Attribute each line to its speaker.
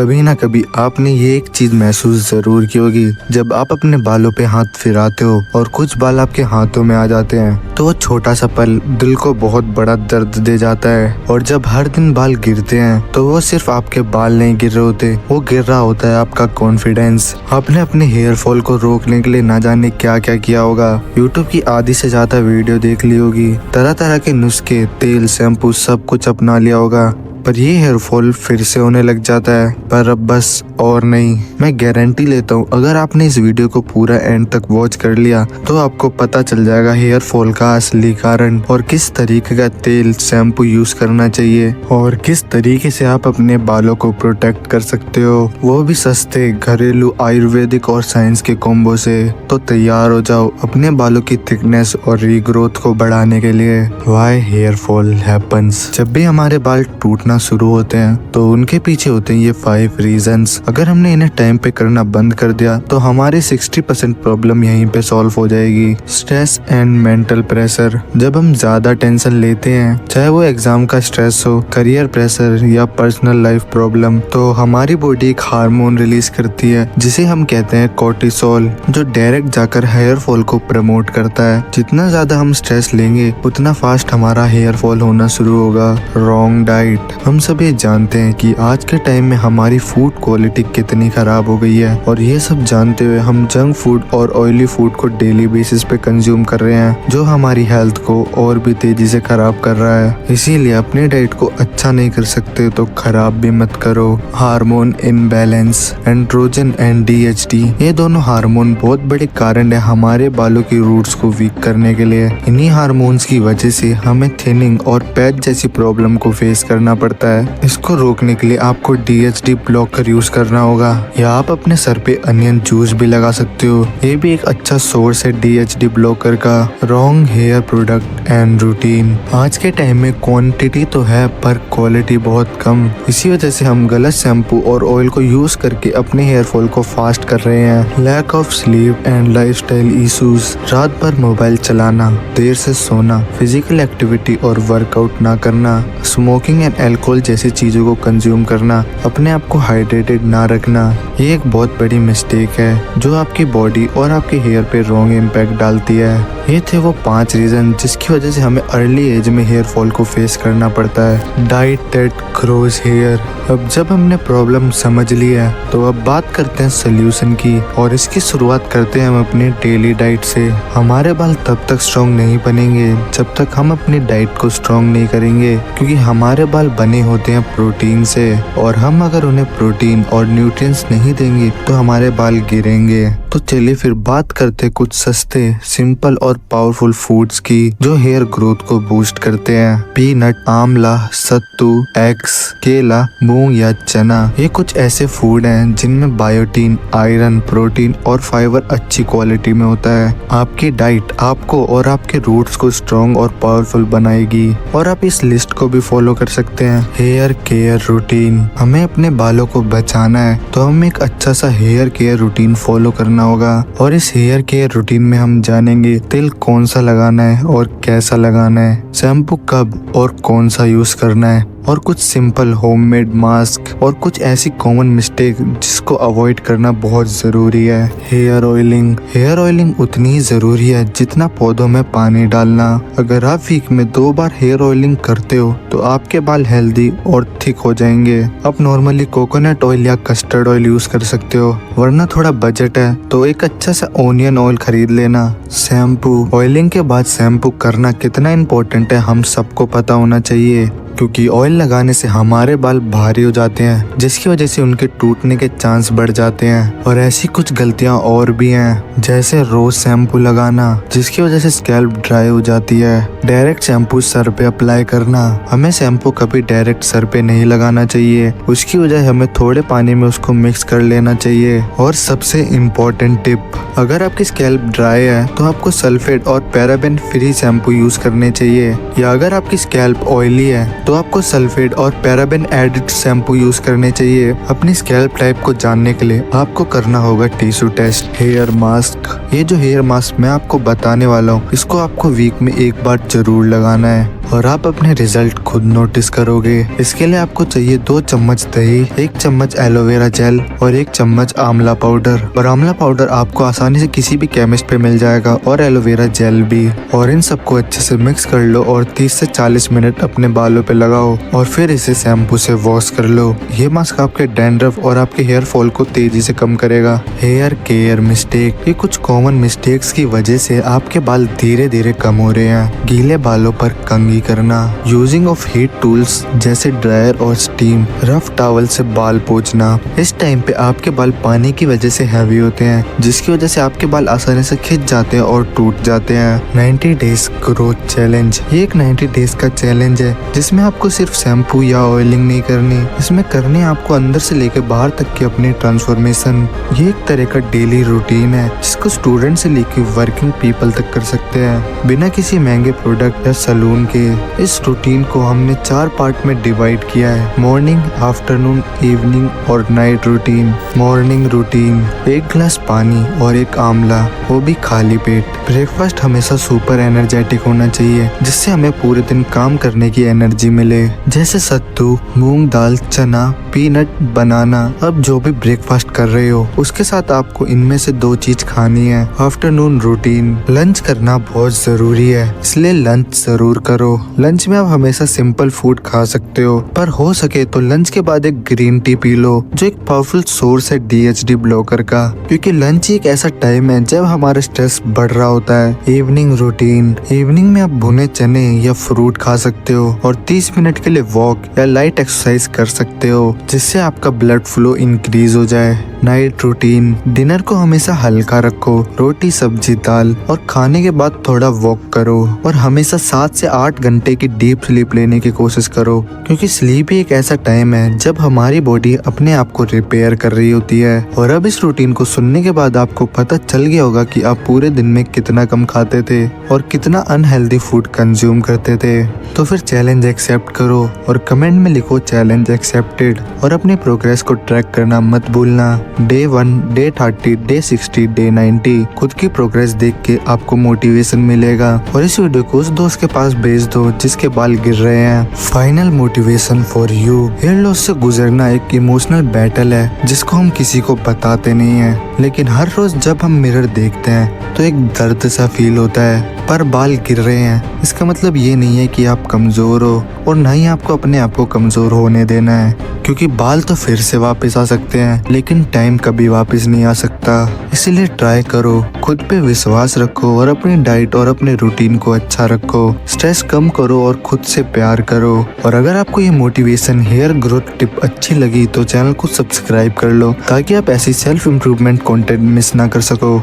Speaker 1: कभी ना कभी आपने ये एक चीज महसूस जरूर की होगी, जब आप अपने बालों पे हाथ फिराते हो और कुछ बाल आपके हाथों में आ जाते हैं तो वो छोटा सा पल दिल को बहुत बड़ा दर्द दे जाता है। और जब हर दिन बाल गिरते हैं तो वो सिर्फ आपके बाल नहीं गिर रहे होते, वो गिर रहा होता है आपका कॉन्फिडेंस। आपने अपने हेयर फॉल को रोकने के लिए ना जाने क्या क्या किया होगा, यूट्यूब की आधी से ज्यादा वीडियो देख ली होगी, तरह तरह के नुस्खे, तेल, शैम्पू सब कुछ अपना लिया होगा, पर ये हेयर फॉल फिर से होने लग जाता है। पर अब बस और नहीं, मैं गारंटी लेता हूँ अगर आपने इस वीडियो को पूरा एंड तक वॉच कर लिया तो आपको पता चल जाएगा हेयर फॉल का असली कारण और किस तरीके का तेल, शैम्पू यूज करना चाहिए और किस तरीके से आप अपने बालों को प्रोटेक्ट कर सकते हो, वो भी सस्ते, घरेलू, आयुर्वेदिक और साइंस के कॉम्बो से। तो तैयार हो जाओ अपने बालों की थिकनेस और रीग्रोथ को बढ़ाने के लिए। Why hair fall happens. जब भी हमारे बाल टूटना शुरू होते हैं तो उनके पीछे होते हैं ये 5 रीजंस। अगर हमने इन्हें टाइम पे करना बंद कर दिया तो हमारी 60% प्रॉब्लम यहीं पे सॉल्व हो जाएगी। Stress and mental pressure. जब हम ज्यादा टेंशन लेते हैं, चाहे वो एग्जाम का स्ट्रेस हो, करियर प्रेशर या पर्सनल लाइफ प्रॉब्लम, तो हमारी बॉडी एक हार्मोन रिलीज करती है जिसे हम कहते हैं कोर्टिसोल, जो डायरेक्ट जाकर हेयर फॉल को प्रमोट करता है। जितना ज्यादा हम स्ट्रेस लेंगे उतना फास्ट हमारा हेयर फॉल होना शुरू होगा। Wrong diet. हम सब ये जानते हैं कि आज के टाइम में हमारी फूड क्वालिटी कितनी खराब हो गई है और ये सब जानते हुए हम जंक फूड और ऑयली फूड को डेली बेसिस पे कंज्यूम कर रहे हैं, जो हमारी हेल्थ को और भी तेजी से खराब कर रहा है। इसीलिए अपनी डाइट को अच्छा नहीं कर सकते तो खराब भी मत करो। Hormone imbalance. Androgen and DHT, ये दोनों हार्मोन बहुत बड़े कारण है हमारे बालों की रूट्स को वीक करने के लिए। इन्हीं हार्मोन्स की वजह से हमें थिनिंग और पैच जैसी प्रॉब्लम को फेस करना पड़ता है। इसको रोकने के लिए आपको DHT ब्लॉकर यूज करना होगा या आप अपने सर पे अनियन जूस भी लगा सकते हो, ये भी एक अच्छा सोर्स है DHT ब्लॉकर का। Wrong hair product and routine. आज के टाइम में क्वांटिटी तो है पर क्वालिटी बहुत कम, इसी वजह से हम गलत शैम्पू और ऑयल को यूज करके अपने हेयर फॉल को फास्ट कर रहे हैं। Lack of sleep and lifestyle issues. रात भर मोबाइल चलाना, देर से सोना, फिजिकल एक्टिविटी और वर्कआउट ना करना, स्मोकिंग एंड अल्कोहल जैसी चीजों को कंज्यूम करना, अपने आप को हाइड्रेटेड ना रखना, ये एक बहुत बड़ी मिस्टेक है जो आपकी बॉडी और आपके हेयर पे रॉन्ग इम्पैक्ट डालती है। ये थे वो 5 रीजन जिसकी वजह से हमें अर्ली एज में हेयर फॉल को फेस करना पड़ता है। Diet that grows hair. अब जब हमने प्रॉब्लम समझ ली है तो अब बात करते हैं सोल्यूशन की, और इसकी शुरुआत करते हैं हम अपनी डेली डाइट से। हमारे बाल तब तक स्ट्रॉन्ग नहीं बनेंगे जब तक हम अपनी डाइट को स्ट्रॉन्ग नहीं करेंगे, क्योंकि हमारे बाल बने होते हैं प्रोटीन से, और हम अगर उन्हें प्रोटीन और न्यूट्रिएंट्स नहीं देंगे तो हमारे बाल गिरेंगे। तो चलिए फिर बात करते कुछ सस्ते, सिंपल और पावरफुल फूड्स की जो हेयर ग्रोथ को बूस्ट करते हैं। पीनट, आंवला, सत्तू, एग्स, केला, मूंग या चना, ये कुछ ऐसे फूड हैं जिनमें बायोटीन, आयरन, प्रोटीन और फाइबर अच्छी क्वालिटी में होता है। आपकी डाइट आपको और आपके रूट्स को स्ट्रॉन्ग और पावरफुल बनाएगी, और आप इस लिस्ट को भी फॉलो कर सकते हैं। Hair care routine. हमें अपने बालों को बचाना है तो हमें एक अच्छा सा हेयर केयर रूटीन फॉलो करना होगा, और इस हेयर केयर रूटीन में हम जानेंगे तेल कौन सा लगाना है और कैसा लगाना है, शैम्पू कब और कौन सा यूज करना है, और कुछ सिंपल होममेड मास्क, और कुछ ऐसी कॉमन मिस्टेक जिसको अवॉइड करना बहुत जरूरी है। Hair oiling. हेयर ऑयलिंग उतनी ही जरूरी है जितना पौधों में पानी डालना। अगर आप वीक में 2 बार हेयर ऑयलिंग करते हो तो आपके बाल हेल्दी और थिक हो जाएंगे। आप नॉर्मली कोकोनट ऑयल या कस्टर्ड ऑयल यूज कर सकते हो, वरना थोड़ा बजट है तो एक अच्छा सा ओनियन ऑयल खरीद लेना। शैम्पू। ऑयलिंग के बाद शैम्पू करना कितना इम्पोर्टेंट है हम सबको पता होना चाहिए, क्योंकि ऑयल लगाने से हमारे बाल भारी हो जाते हैं जिसकी वजह से उनके टूटने के चांस बढ़ जाते हैं। और ऐसी कुछ गलतियां और भी हैं, जैसे रोज शैम्पू लगाना जिसकी वजह से स्कैल्प ड्राई हो जाती है। डायरेक्ट शैम्पू सर पे अप्लाई करना। हमें शैम्पू कभी डायरेक्ट सर पे नहीं लगाना चाहिए, उसकी वजह हमें थोड़े पानी में उसको मिक्स कर लेना चाहिए। और सबसे इम्पोर्टेंट टिप, अगर आपकी स्कैल्प ड्राई है तो आपको सल्फेट और पैराबेन फ्री शैम्पू यूज करने चाहिए, या अगर आपकी स्कैल्प ऑयली है तो आपको सल्फेट और पैराबेन एडिड शैम्पू यूज करने चाहिए। अपनी स्कैल्प टाइप को जानने के लिए आपको करना होगा टिश्यू टेस्ट। Hair mask. ये जो हेयर मास्क मैं आपको बताने वाला हूँ इसको आपको वीक में 1 बार जरूर लगाना है। और आप अपने रिजल्ट खुद नोटिस करोगे। इसके लिए आपको चाहिए 2 चम्मच दही, 1 चम्मच एलोवेरा जेल और 1 चम्मच आंवला पाउडर। और आंवला पाउडर आपको आसानी से किसी भी केमिस्ट पे मिल जाएगा और एलोवेरा जेल भी। और इन सबको अच्छे से मिक्स कर लो और 30 से 40 मिनट अपने बालों पे लगाओ और फिर इसे शैम्पू से वॉश कर लो। ये मास्क आपके डैंड्रफ और आपके हेयर फॉल को तेजी से कम करेगा। हेयर केयर मिस्टेक, ये कुछ कॉमन मिस्टेक्स की वजह से आपके बाल धीरे धीरे कम हो रहे हैं। गीले बालों पर कंघी करना, यूजिंग ऑफ हीट टूल्स जैसे ड्रायर और स्टीम, रफ टॉवल से बाल पोंछना। इस टाइम पे आपके बाल पानी की वजह से हैवी होते हैं, जिसकी वजह से आपके बाल आसानी से खिंच जाते हैं और टूट जाते हैं। 90 डेज ग्रोथ चैलेंज, ये एक 90 डेज का चैलेंज है जिसमें आपको सिर्फ शैम्पू या ऑयलिंग नहीं करनी, इसमें करनी आपको अंदर से लेकर बाहर तक की अपनी ट्रांसफॉर्मेशन। ये एक तरह का डेली रूटीन है जिसको स्टूडेंट से लेकर वर्किंग पीपल तक कर सकते हैं बिना किसी महंगे प्रोडक्ट या सलून के। इस रूटीन को हमने 4 पार्ट में डिवाइड किया है, मॉर्निंग, आफ्टरनून, इवनिंग और नाइट रूटीन। मॉर्निंग रूटीन, 1 गिलास पानी और 1 आंवला, वो भी खाली पेट। ब्रेकफास्ट हमेशा सुपर एनर्जेटिक होना चाहिए जिससे हमें पूरे दिन काम करने की एनर्जी मिले, जैसे सत्तू, मूंग दाल, चना, पीनट, बनाना। अब जो भी ब्रेकफास्ट कर रहे हो उसके साथ आपको इनमें से 2 चीज खानी है। आफ्टरनून रूटीन, लंच करना बहुत जरूरी है इसलिए लंच जरूर करो। लंच में आप हमेशा सिंपल फूड खा सकते हो, पर हो सके तो लंच के बाद एक ग्रीन टी पी लो जो एक पावरफुल सोर्स है DHD ब्लॉकर का, क्योंकि लंच ही एक ऐसा टाइम है जब हमारा स्ट्रेस बढ़ रहा होता है। इवनिंग रूटीन, इवनिंग में आप भुने चने या फ्रूट खा सकते हो और 30 मिनट के लिए वॉक या लाइट एक्सरसाइज कर सकते हो जिससे आपका ब्लड फ्लो इंक्रीज हो जाए। नाइट रूटीन, डिनर को हमेशा हल्का रखो, रोटी, सब्जी, दाल और खाने के बाद थोड़ा वॉक करो और हमेशा 7 से 8 घंटे की डीप स्लीप लेने की कोशिश करो, क्योंकि स्लीप ही एक ऐसा टाइम है जब हमारी बॉडी अपने आप को रिपेयर कर रही होती है। और अब इस रूटीन को सुनने के बाद आपको पता चल गया होगा कि आप पूरे दिन में कितना कम खाते थे और कितना अनहेल्दी फूड कंज्यूम करते थे। तो फिर चैलेंज एक्सेप्ट करो और कमेंट में लिखो चैलेंज एक्सेप्टेड और अपनी प्रोग्रेस को ट्रैक करना मत भूलना। डे 1, डे 30, डे 60, डे 90 खुद की प्रोग्रेस देख के आपको मोटिवेशन मिलेगा और इस वीडियो को उस दोस्त के पास भेज दो जिसके बाल गिर रहे हैं। Final motivation for you, hair loss से गुजरना एक इमोशनल बैटल है जिसको हम किसी को बताते नहीं है, लेकिन हर रोज जब हम मिरर देखते हैं तो एक दर्द सा फील होता है। पर बाल गिर रहे हैं इसका मतलब ये नहीं है कि आप कमजोर हो और ना ही आपको अपने आप को कमजोर होने देना है, क्योंकि बाल तो फिर से वापस आ सकते हैं लेकिन टाइम कभी वापस नहीं आ सकता। इसीलिए ट्राई करो, खुद पे विश्वास रखो और अपनी डाइट और अपने रूटीन को अच्छा रखो, स्ट्रेस कम करो और खुद से प्यार करो। और अगर आपको ये मोटिवेशन हेयर ग्रोथ टिप अच्छी लगी तो चैनल को सब्सक्राइब कर लो ताकि आप ऐसी सेल्फ इम्प्रूवमेंट कंटेंट मिस ना कर सको।